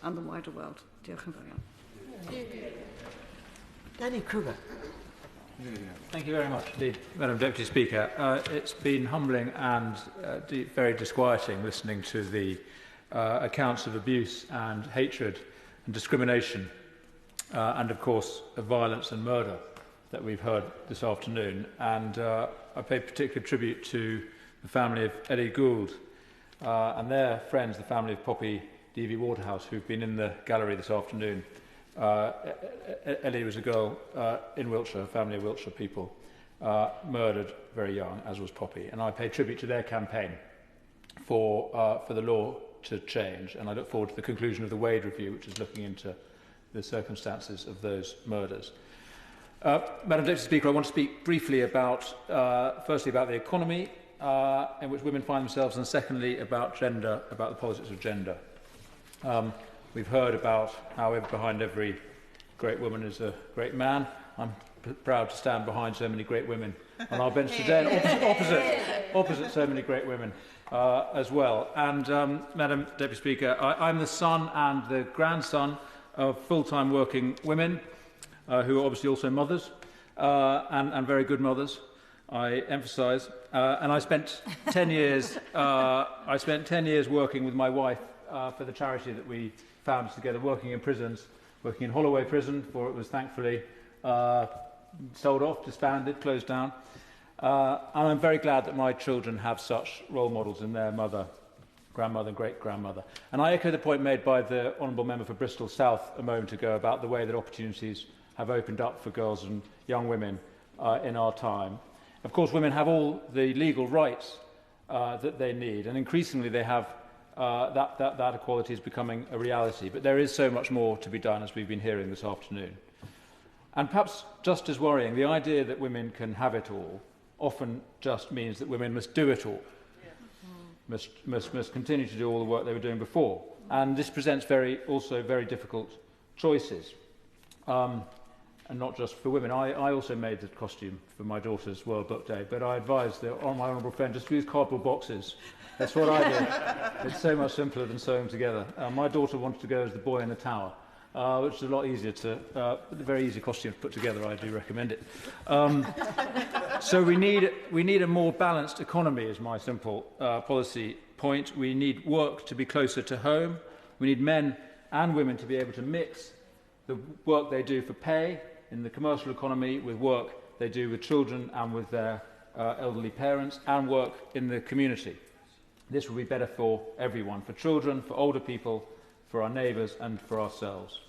and the wider world. Diolch yn fawr iawn. Danny Kruger. Thank you very much indeed, Madam Deputy Speaker. It's been humbling and very disquieting listening to the accounts of abuse and hatred and discrimination and, of course, of violence and murder that we've heard this afternoon. And I pay particular tribute to the family of Eddie Gould and their friends, the family of Poppy D.V. Waterhouse, who've been in the gallery this afternoon. Ellie was a girl in Wiltshire, a family of Wiltshire people, murdered very young, as was Poppy. And I pay tribute to their campaign for the law to change. And I look forward to the conclusion of the Wade Review, which is looking into the circumstances of those murders. Madam Deputy Speaker, I want to speak briefly about, firstly, about the economy in which women find themselves, and secondly, about gender, about the politics of gender. We've heard about how behind every great woman is a great man. I'm proud to stand behind so many great women on our bench today, and opposite so many great women as well. And, Madam Deputy Speaker, I'm the son and the grandson of full-time working women who are obviously also mothers and very good mothers, I emphasise. And I spent 10 years. I spent 10 years working with my wife for the charity that we founded together, working in prisons, working in Holloway Prison, before it was thankfully sold off, disbanded, closed down. And I'm very glad that my children have such role models in their mother, grandmother and great-grandmother. And I echo the point made by the Honourable Member for Bristol South a moment ago about the way that opportunities have opened up for girls and young women in our time. Of course, women have all the legal rights that they need, and increasingly they have that equality is becoming a reality. But there is so much more to be done, as we've been hearing this afternoon. And perhaps just as worrying, the idea that women can have it all often just means that women must do it all, must continue to do all the work they were doing before. And this presents also very difficult choices, and not just for women. I also made the costume for my daughter's World Book Day, but I advised my honourable friend just to use cardboard boxes. That's what I did. It's so much simpler than sewing together. My daughter wanted to go as the boy in the tower, which is a lot easier a very easy costume to put together. I do recommend it. So we need a more balanced economy, is my simple policy point. We need work to be closer to home. We need men and women to be able to mix the work they do for pay in the commercial economy with work they do with children and with their elderly parents, and work in the community. This will be better for everyone, for children, for older people, for our neighbours and for ourselves.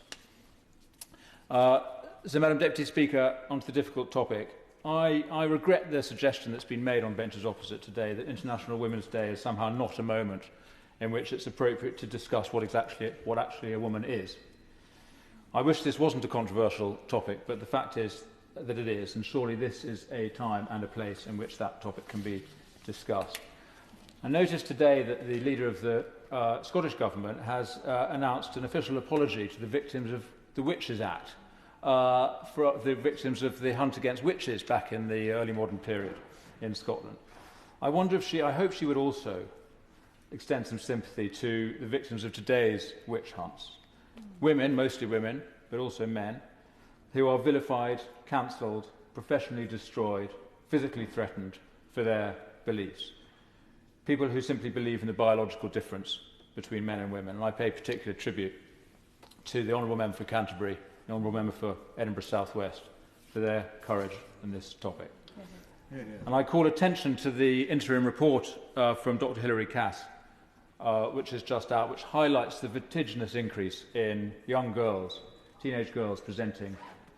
So, Madam Deputy Speaker, on to the difficult topic. I regret the suggestion that's been made on benches opposite today that International Women's Day is somehow not a moment in which it's appropriate to discuss what actually a woman is. I wish this wasn't a controversial topic, but the fact is that it is, and surely this is a time and a place in which that topic can be discussed. I noticed today that the leader of the Scottish Government has announced an official apology to the victims of the Witches Act, for the victims of the hunt against witches back in the early modern period in Scotland. I hope she would also extend some sympathy to the victims of today's witch hunts. Women, mostly women, but also men, who are vilified, cancelled, professionally destroyed, physically threatened for their beliefs. People who simply believe in the biological difference between men and women. And I pay particular tribute to the Honourable Member for Canterbury, the Honourable Member for Edinburgh South West, for their courage in this topic. And I call attention to the interim report from Dr. Hilary Cass, which is just out, which highlights the vertiginous increase in young girls, teenage girls presenting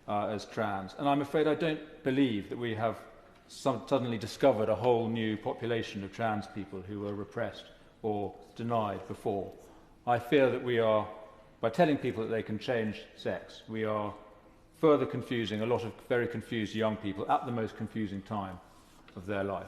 as trans. And I'm afraid I don't believe that we have suddenly discovered a whole new population of trans people who were repressed or denied before. I fear that we are, by telling people that they can change sex, we are further confusing a lot of very confused young people at the most confusing time of their life.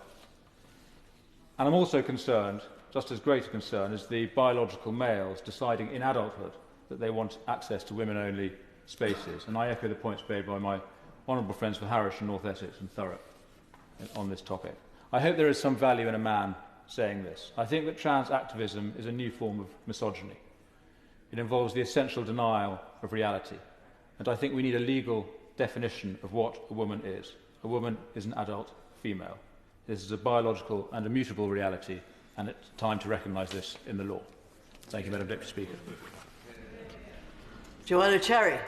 And I'm also concerned, just as great a concern, is the biological males deciding in adulthood that they want access to women-only spaces. And I echo the points made by my honourable friends for Harwich and North Essex and Thurrock on this topic. I hope there is some value in a man saying this. I think that trans activism is a new form of misogyny. It involves the essential denial of reality. And I think we need a legal definition of what a woman is. A woman is an adult female. This is a biological and immutable reality, and it's time to recognise this in the law. Thank you, Madam Deputy Speaker. Joanna Cherry.